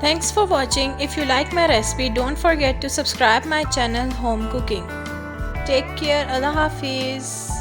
Thanks for watching. If you like my recipe, don't forget to subscribe my channel Home Cooking. Take care. Allah Hafiz.